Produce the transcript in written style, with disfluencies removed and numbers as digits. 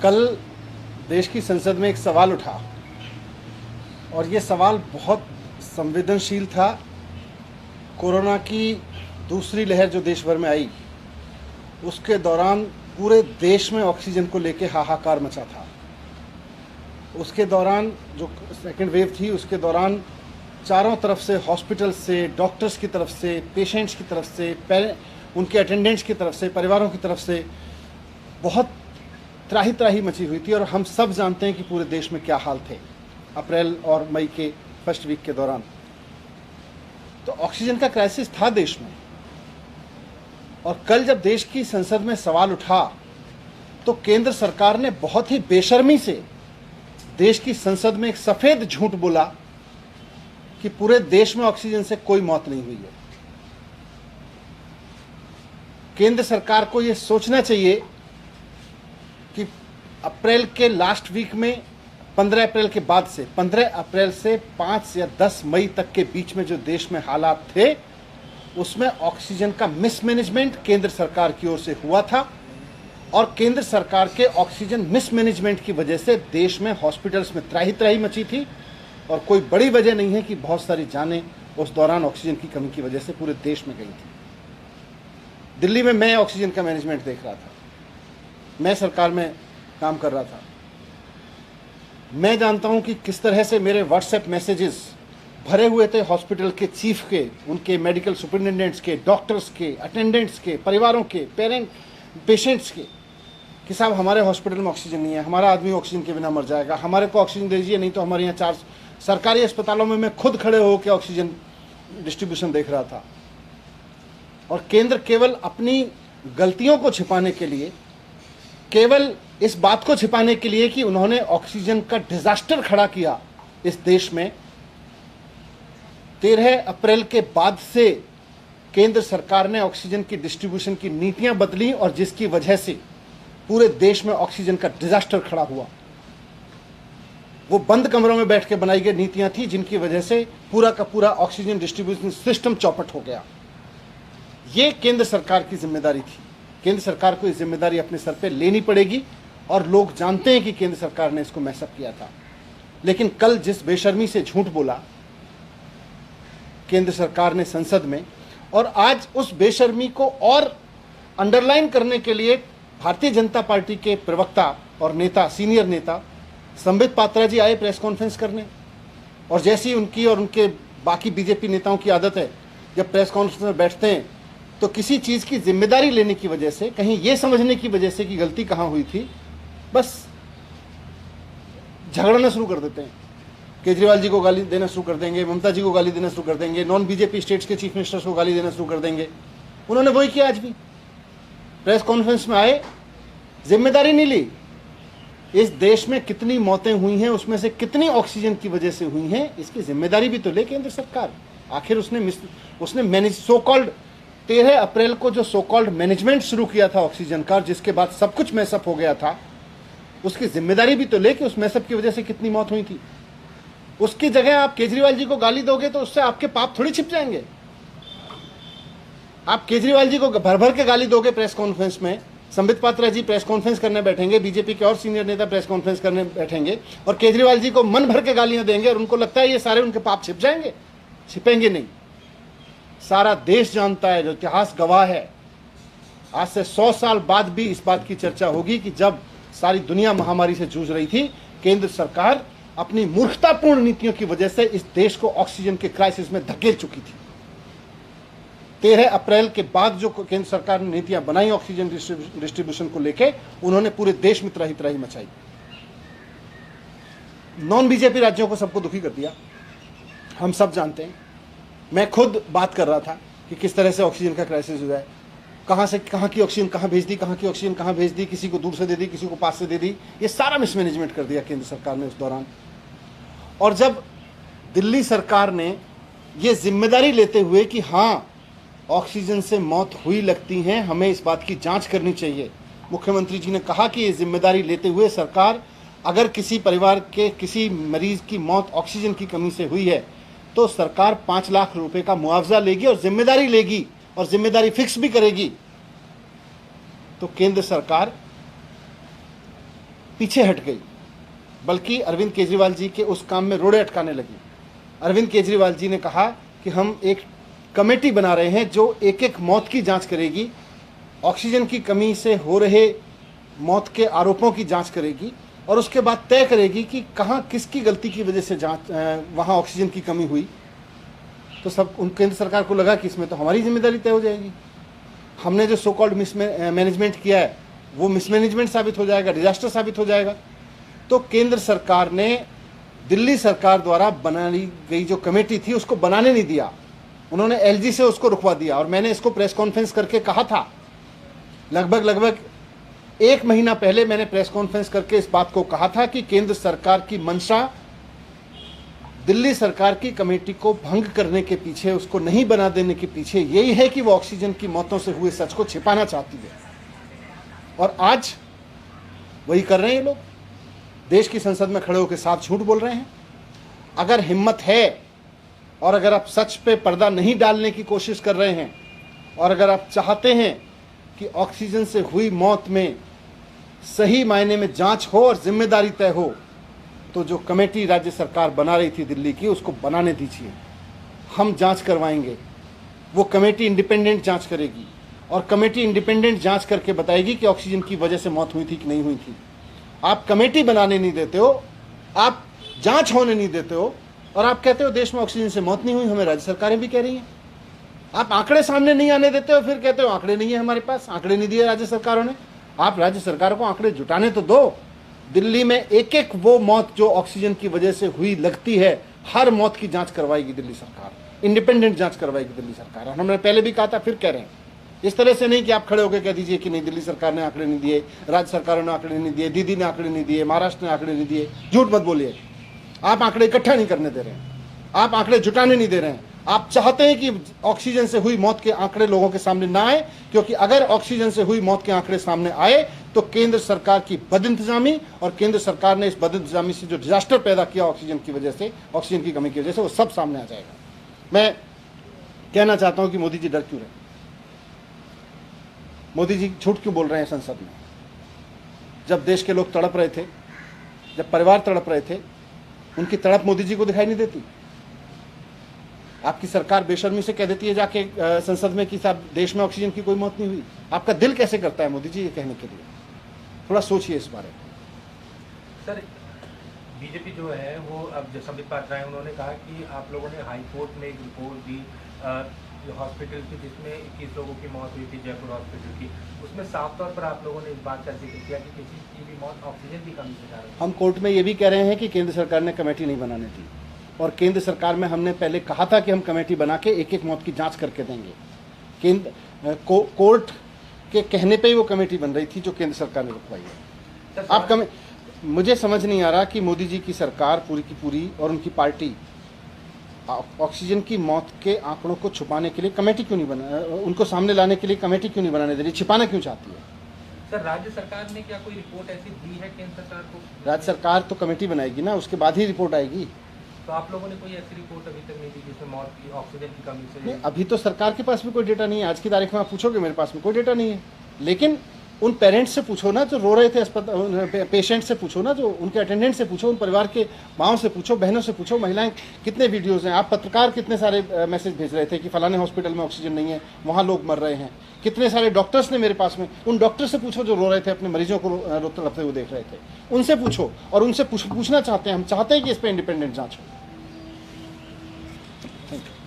कल देश की संसद में एक सवाल उठा और ये सवाल बहुत संवेदनशील था। कोरोना की दूसरी लहर जो देश भर में आई, उसके दौरान पूरे देश में ऑक्सीजन को लेके हाहाकार मचा था। उसके दौरान जो सेकेंड वेव थी, उसके दौरान चारों तरफ से, हॉस्पिटल से, डॉक्टर्स की तरफ से, पेशेंट्स की तरफ से, उनके अटेंडेंट्स की तरफ से, परिवारों की तरफ से बहुत त्राही त्राही मची हुई थी। और हम सब जानते हैं कि पूरे देश में क्या हाल थे अप्रैल और मई के फर्स्ट वीक के दौरान। तो ऑक्सीजन का क्राइसिस था देश में। और कल जब देश की संसद में सवाल उठा तो केंद्र सरकार ने बहुत ही बेशर्मी से देश की संसद में एक सफेद झूठ बोला कि पूरे देश में ऑक्सीजन से कोई मौत नहीं हुई है। केंद्र सरकार को यह सोचना चाहिए कि अप्रैल के लास्ट वीक में 15 अप्रैल के बाद से 15 अप्रैल से 5 या 10 मई तक के बीच में जो देश में हालात थे, उसमें ऑक्सीजन का मिसमैनेजमेंट केंद्र सरकार की ओर से हुआ था। और केंद्र सरकार के ऑक्सीजन मिसमैनेजमेंट की वजह से देश में हॉस्पिटल्स में त्राही त्राही मची थी। और कोई बड़ी वजह नहीं है कि बहुत सारी जानें उस दौरान ऑक्सीजन की कमी की वजह से पूरे देश में गई थी। दिल्ली में मैं ऑक्सीजन का मैनेजमेंट देख रहा था, मैं सरकार में काम कर रहा था। मैं जानता हूं कि किस तरह से मेरे व्हाट्सएप मैसेजेस भरे हुए थे हॉस्पिटल के चीफ के, उनके मेडिकल सुपरिटेंडेंट्स के, डॉक्टर्स के, अटेंडेंट्स के, परिवारों के, पेशेंट्स के, कि साहब हमारे हॉस्पिटल में ऑक्सीजन नहीं है, हमारा आदमी ऑक्सीजन के बिना मर जाएगा, हमारे को ऑक्सीजन दीजिए, नहीं तो हमारे यहाँ 4 सरकारी अस्पतालों में मैं खुद खड़े होकर ऑक्सीजन डिस्ट्रीब्यूशन देख रहा था। और केंद्र केवल अपनी गलतियों को छिपाने के लिए, केवल इस बात को छिपाने के लिए कि उन्होंने ऑक्सीजन का डिजास्टर खड़ा किया इस देश में, 13 अप्रैल के बाद से केंद्र सरकार ने ऑक्सीजन की डिस्ट्रीब्यूशन की नीतियां बदली और जिसकी वजह से पूरे देश में ऑक्सीजन का डिजास्टर खड़ा हुआ। वो बंद कमरों में बैठ के बनाई गई नीतियां थी जिनकी वजह से पूरा का पूरा ऑक्सीजन डिस्ट्रीब्यूशन सिस्टम चौपट हो गया। ये केंद्र सरकार की जिम्मेदारी थी। केंद्र सरकार को ये जिम्मेदारी अपने सर पे लेनी पड़ेगी और लोग जानते हैं कि केंद्र सरकार ने इसको मैसअप किया था। लेकिन कल जिस बेशर्मी से झूठ बोला केंद्र सरकार ने संसद में, और आज उस बेशर्मी को और अंडरलाइन करने के लिए भारतीय जनता पार्टी के प्रवक्ता और नेता, सीनियर नेता संबित पात्रा जी आए प्रेस कॉन्फ्रेंस करने। और जैसी उनकी और उनके बाकी बीजेपी नेताओं की आदत है, जब प्रेस कॉन्फ्रेंस में बैठते हैं तो किसी चीज़ की जिम्मेदारी लेने की वजह से, कहीं ये समझने की वजह से कि गलती कहाँ हुई थी, बस झगड़ना शुरू कर देते हैं। केजरीवाल जी को गाली देना शुरू कर देंगे, ममता जी को गाली देना शुरू कर देंगे, नॉन बीजेपी स्टेट्स के चीफ मिनिस्टर्स को गाली देना शुरू कर देंगे। उन्होंने वही किया। आज भी प्रेस कॉन्फ्रेंस में आए, जिम्मेदारी नहीं ली। इस देश में कितनी मौतें हुई हैं, उसमें से कितनी ऑक्सीजन की वजह से हुई हैं, इसकी जिम्मेदारी भी तो ले केंद्र सरकार। आखिर उसने मैनेज सो कॉल्ड 13 अप्रैल को जो सो कॉल्ड मैनेजमेंट शुरू किया था ऑक्सीजन का, जिसके बाद सब कुछ मैसअप हो गया था, उसकी जिम्मेदारी भी तो ले कि उस मैसअप की वजह से कितनी मौत हुई थी। उसकी जगह आप केजरीवाल जी को गाली दोगे तो उससे आपके पाप थोड़ी छिप जाएंगे। आप केजरीवाल जी को भर भर के गाली दोगे प्रेस कॉन्फ्रेंस में, संबित पात्रा जी प्रेस कॉन्फ्रेंस करने बैठेंगे, बीजेपी के और सीनियर नेता प्रेस कॉन्फ्रेंस करने बैठेंगे और केजरीवाल जी को मन भर के गालियां देंगे और उनको लगता है ये सारे उनके पाप छिप जाएंगे। छिपेंगे नहीं। सारा देश जानता है, जो इतिहास गवाह है, आज से 100 साल बाद भी इस बात की चर्चा होगी कि जब सारी दुनिया महामारी से जूझ रही थी, केंद्र सरकार अपनी मूर्खतापूर्ण नीतियों की वजह से इस देश को ऑक्सीजन के क्राइसिस में धकेल चुकी थी। 13 अप्रैल के बाद जो केंद्र सरकार ने नीतियां बनाई ऑक्सीजन डिस्ट्रीब्यूशन को लेके, उन्होंने पूरे देश में त्राही त्राही मचाई। नॉन बीजेपी राज्यों को सबको दुखी कर दिया, हम सब जानते हैं। मैं खुद बात कर रहा था कि किस तरह से ऑक्सीजन का क्राइसिस हुआ है, कहाँ से कहाँ की ऑक्सीजन कहाँ भेज दी, कहाँ की ऑक्सीजन कहाँ भेज दी, किसी को दूर से दे दी, किसी को पास से दे दी। ये सारा मिसमैनेजमेंट कर दिया केंद्र सरकार ने उस दौरान। और जब दिल्ली सरकार ने ये जिम्मेदारी लेते हुए कि हाँ ऑक्सीजन से मौत हुई लगती है, हमें इस बात की जांच करनी चाहिए, मुख्यमंत्री जी ने कहा कि ये जिम्मेदारी लेते हुए सरकार, अगर किसी परिवार के किसी मरीज की मौत ऑक्सीजन की कमी से हुई है तो सरकार 5 लाख रुपए का मुआवजा लेगी और जिम्मेदारी लेगी और जिम्मेदारी फिक्स भी करेगी। तो केंद्र सरकार पीछे हट गई, बल्कि अरविंद केजरीवाल जी के उस काम में रोड़े अटकाने लगी। अरविंद केजरीवाल जी ने कहा कि हम एक कमेटी बना रहे हैं जो एक एक मौत की जांच करेगी, ऑक्सीजन की कमी से हो रहे मौत के आरोपों की जांच करेगी और उसके बाद तय करेगी कि कहाँ किसकी गलती की वजह से वहाँ ऑक्सीजन की कमी हुई। तो सब उन केंद्र सरकार को लगा कि इसमें तो हमारी जिम्मेदारी तय हो जाएगी, हमने जो सो कॉल्ड मिसमैनेजमेंट किया है वो मिसमैनेजमेंट साबित हो जाएगा, डिजास्टर साबित हो जाएगा। तो केंद्र सरकार ने दिल्ली सरकार द्वारा बनाई गई जो कमेटी थी उसको बनाने नहीं दिया, उन्होंने एलजी से उसको रुकवा दिया। और मैंने इसको प्रेस कॉन्फ्रेंस करके कहा था, लगभग 1 महीना पहले मैंने प्रेस कॉन्फ्रेंस करके इस बात को कहा था कि केंद्र सरकार की मंशा दिल्ली सरकार की कमेटी को भंग करने के पीछे, उसको नहीं बना देने के पीछे यही है कि वो ऑक्सीजन की मौतों से हुए सच को छिपाना चाहती है। और आज वही कर रहे हैं ये लोग, देश की संसद में खड़े होकर साफ झूठ बोल रहे हैं। अगर हिम्मत है और अगर आप सच पे पर्दा नहीं डालने की कोशिश कर रहे हैं और अगर आप चाहते हैं कि ऑक्सीजन से हुई मौत में सही मायने में जांच हो और जिम्मेदारी तय हो, तो जो कमेटी राज्य सरकार बना रही थी दिल्ली की, उसको बनाने दीजिए, हम जांच करवाएंगे। वो कमेटी इंडिपेंडेंट जांच करेगी और कमेटी इंडिपेंडेंट जांच करके बताएगी कि ऑक्सीजन की वजह से मौत हुई थी कि नहीं हुई थी। आप कमेटी बनाने नहीं देते हो, आप जांच होने नहीं देते हो और आप कहते हो देश में ऑक्सीजन से मौत नहीं हुई, हमें राज्य सरकारें भी कह रही हैं। आप आंकड़े सामने नहीं आने देते हो, फिर कहते हो आंकड़े नहीं है हमारे पास, आंकड़े नहीं दिए राज्य सरकारों ने। आप राज्य सरकारों को आंकड़े जुटाने तो दो। दिल्ली में एक एक वो मौत जो ऑक्सीजन की वजह से हुई लगती है, हर मौत की जांच करवाएगी दिल्ली सरकार, इंडिपेंडेंट जांच करवाएगी दिल्ली सरकार। और हमने पहले भी कहा था, फिर कह रहे हैं, इस तरह से नहीं कि आप खड़े होकर कह दीजिए कि नहीं दिल्ली सरकार ने आंकड़े नहीं दिए, राज्य सरकारों ने आंकड़े नहीं दिए, दीदी ने आंकड़े नहीं दिए, महाराष्ट्र ने आंकड़े नहीं दिए। झूठ मत बोलिए, आप आंकड़े इकट्ठा नहीं करने दे रहे हैं, आप आंकड़े जुटाने नहीं दे रहे हैं। आप चाहते हैं कि ऑक्सीजन से हुई मौत के आंकड़े लोगों के सामने ना आए, क्योंकि अगर ऑक्सीजन से हुई मौत के आंकड़े सामने आए तो केंद्र सरकार की बदइंतजामी और केंद्र सरकार ने इस बदइंतजामी से जो डिजास्टर पैदा किया ऑक्सीजन की वजह से, ऑक्सीजन की कमी की वजह से, वो सब सामने आ जाएगा। मैं कहना चाहता हूं कि मोदी जी डर क्यों रहे, मोदी जी झूठ क्यों बोल रहे हैं संसद में? जब देश के लोग तड़प रहे थे, जब परिवार तड़प रहे थे, उनकी तड़प मोदी जी को दिखाई नहीं देती? आपकी सरकार बेशर्मी से कह देती है जाके संसद में कि साहब देश में ऑक्सीजन की कोई मौत नहीं हुई। आपका दिल कैसे करता है मोदी जी ये कहने के लिए? थोड़ा सोचिए इस बारे में। सर, बीजेपी जो है वो अब जो संबित पात्रा है, उन्होंने कहा कि आप लोगों ने हाई कोर्ट में एक रिपोर्ट दी हॉस्पिटल की जिसमें 21 लोगों की मौत हुई थी, जयपुर हॉस्पिटल की, उसमें साफ तौर पर आप लोगों ने इस बात का जिक्र किया कि किसी की भी मौत ऑक्सीजन की कमी से। हम कोर्ट में ये भी कह रहे हैं कि केंद्र सरकार ने कमेटी नहीं बनाने दी, और केंद्र सरकार में हमने पहले कहा था कि हम कमेटी बना के एक एक मौत की जांच करके देंगे। कोर्ट के कहने पे ही वो कमेटी बन रही थी जो केंद्र सरकार ने रुकवाई है। आप मुझे समझ नहीं आ रहा कि मोदी जी की सरकार पूरी की पूरी और उनकी पार्टी ऑक्सीजन की मौत के आंकड़ों को छुपाने के लिए कमेटी क्यों नहीं बना, उनको सामने लाने के लिए कमेटी क्यों नहीं बनाने दे रही, छिपाना क्यों चाहती है? सर, राज्य सरकार ने क्या कोई रिपोर्ट ऐसी दी है केंद्र सरकार को? राज्य सरकार तो कमेटी बनाएगी ना, उसके बाद ही रिपोर्ट आएगी। तो आप लोगों ने कोई ऐसी रिपोर्ट अभी तक नहीं दी जिसमें मौत की ऑक्सीजन की कमी से? नहीं, अभी तो सरकार के पास भी कोई डेटा नहीं है। आज की तारीख में आप पूछोगे, मेरे पास में कोई डेटा नहीं है। लेकिन उन पेरेंट्स से पूछो ना जो रो रहे थे अस्पताल, पेशेंट से पूछो ना, जो उनके अटेंडेंट से पूछो, उन परिवार के माँओं से पूछो, बहनों से पूछो, महिलाएं कितने वीडियोज़ हैं। आप पत्रकार कितने सारे मैसेज भेज रहे थे कि फलाने हॉस्पिटल में ऑक्सीजन नहीं है, वहाँ लोग मर रहे हैं। कितने सारे डॉक्टर्स ने मेरे पास में, उन डॉक्टर से पूछो जो रो रहे थे, अपने मरीजों को तड़पते हुए देख रहे थे, उनसे पूछो। और उनसे पूछना चाहते हैं, हम चाहते हैं कि इस पर इंडिपेंडेंट जाँच हो। Thank you.